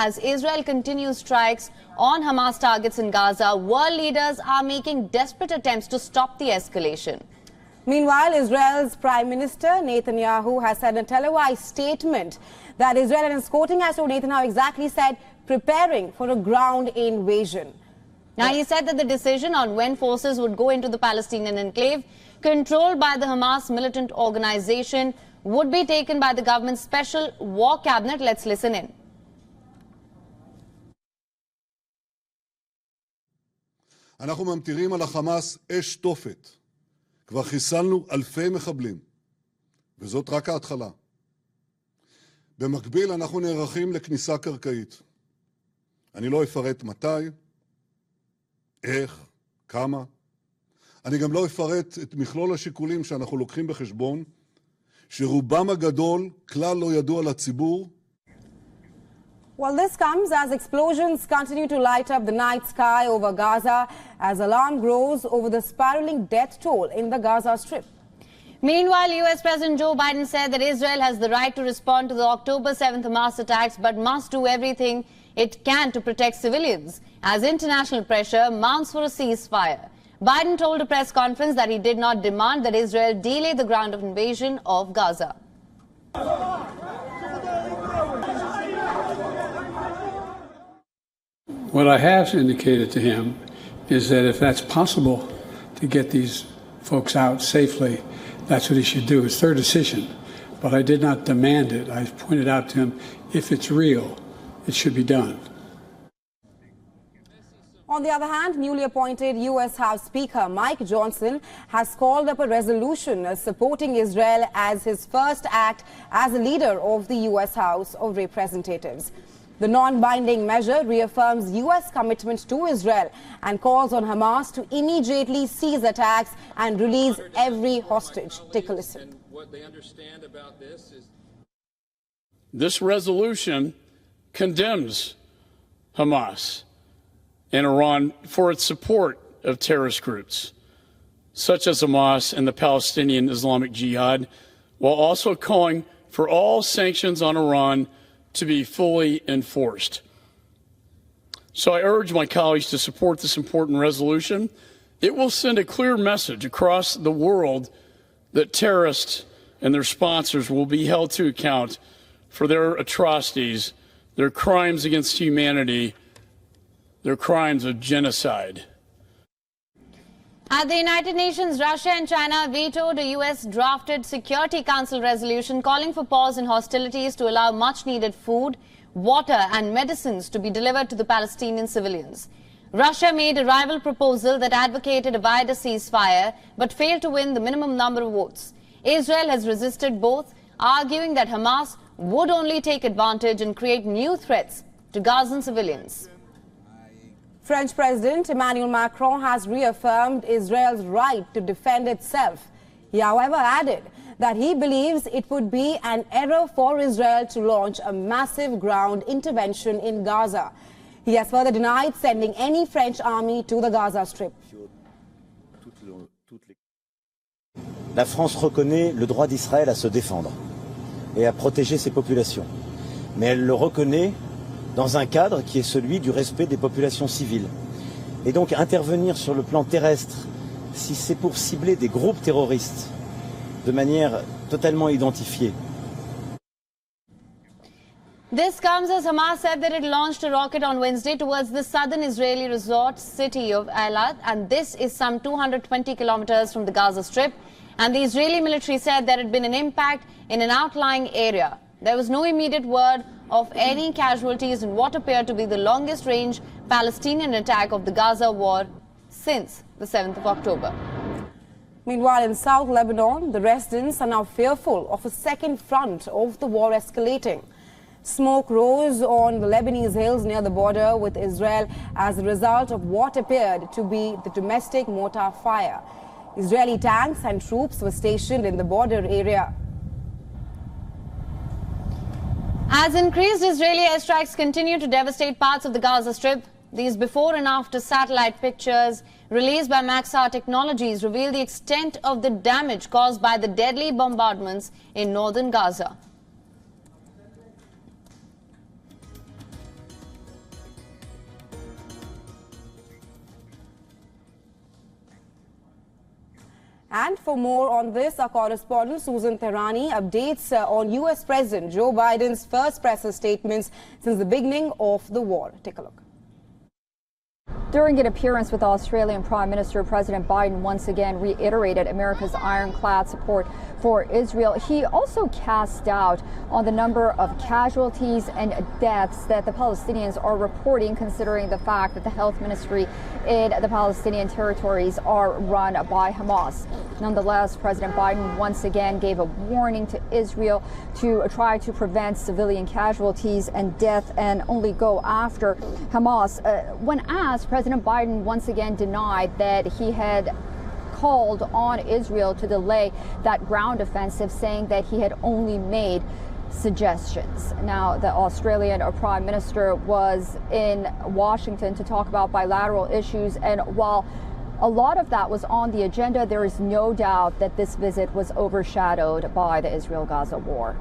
as Israel continues strikes on Hamas targets in Gaza, world leaders are making desperate attempts to stop the escalation. Meanwhile, Israel's Prime Minister Netanyahu has said in a televised statement that Israel, and quoting as to Netanyahu exactly said, preparing for a ground invasion. Now, he said that the decision on when forces would go into the Palestinian enclave controlled by the Hamas militant organization would be taken by the government's special war cabinet. Let's listen in. אנחנו ממטירים על החמאס אש תופת. כבר חיסלנו אלפי מחבלים, וזאת רק ההתחלה. במקביל אנחנו נערכים לכניסה קרקעית. אני לא אפרט מתי, איך, כמה. אני גם לא אפרט את מכלול השיקולים שאנחנו לוקחים בחשבון, שרובם הגדול כלל לא ידוע לציבור. Well, this comes as explosions continue to light up the night sky over Gaza as alarm grows over the spiraling death toll in the Gaza Strip. Meanwhile, US President Joe Biden said that Israel has the right to respond to the October 7th Hamas attacks but must do everything it can to protect civilians as international pressure mounts for a ceasefire. Biden told a press conference that he did not demand that Israel delay the ground invasion of Gaza. What I have indicated to him is that if that's possible to get these folks out safely, that's what he should do. It's their decision. But I did not demand it. I pointed out to him, if it's real, it should be done. On the other hand, newly appointed U.S. House Speaker Mike Johnson has called up a resolution supporting Israel as his first act as a leader of the U.S. House of Representatives. The non-binding measure reaffirms U.S. commitment to Israel and calls on Hamas to immediately cease attacks and release every hostage. Take a listen. What they understand about this resolution condemns Hamas and Iran for its support of terrorist groups, such as Hamas and the Palestinian Islamic Jihad, while also calling for all sanctions on Iran to be fully enforced. So I urge my colleagues to support this important resolution. It will send a clear message across the world that terrorists and their sponsors will be held to account for their atrocities, their crimes against humanity, their crimes of genocide. At the United Nations, Russia and China vetoed a U.S.-drafted Security Council resolution calling for pause in hostilities to allow much-needed food, water and medicines to be delivered to the Palestinian civilians. Russia made a rival proposal that advocated a wider ceasefire but failed to win the minimum number of votes. Israel has resisted both, arguing that Hamas would only take advantage and create new threats to Gazan civilians. French President Emmanuel Macron has reaffirmed Israel's right to defend itself. He, however, added that he believes it would be an error for Israel to launch a massive ground intervention in Gaza. He has further denied sending any French army to the Gaza Strip. La France reconnaît le droit d'Israël à se défendre et à protéger ses populations. Mais elle le reconnaît dans un cadre qui est celui du respect des populations civiles. Et donc intervenir sur le plan terrestre, si c'est pour cibler des groupes terroristes de manière totalement identifiée. This comes as Hamas said that it launched a rocket on Wednesday towards the southern Israeli resort city of Eilat, and this is some 220 kilometers from the Gaza Strip. And the Israeli military said there had been an impact in an outlying area. There was no immediate word of any casualties in what appeared to be the longest-range Palestinian attack of the Gaza war since the 7th of October. Meanwhile, in South Lebanon, the residents are now fearful of a second front of the war escalating. Smoke rose on the Lebanese hills near the border with Israel as a result of what appeared to be the domestic mortar fire. Israeli tanks and troops were stationed in the border area. As increased Israeli airstrikes continue to devastate parts of the Gaza Strip, these before and after satellite pictures released by Maxar Technologies reveal the extent of the damage caused by the deadly bombardments in northern Gaza. And for more on this, our correspondent Susan Tehrani updates on U.S. President Joe Biden's first presser statements since the beginning of the war. Take a look. During an appearance with Australian Prime Minister, President Biden once again reiterated America's ironclad support for Israel. He also cast doubt on the number of casualties and deaths that the Palestinians are reporting, considering the fact that the health ministry in the Palestinian territories are run by Hamas. Nonetheless, President Biden once again gave a warning to Israel to try to prevent civilian casualties and death and only go after Hamas. When asked, President Biden once again denied that he had called on Israel to delay that ground offensive, saying that he had only made suggestions. Now, the Australian Prime Minister was in Washington to talk about bilateral issues, and while a lot of that was on the agenda, there is no doubt that this visit was overshadowed by the Israel-Gaza war.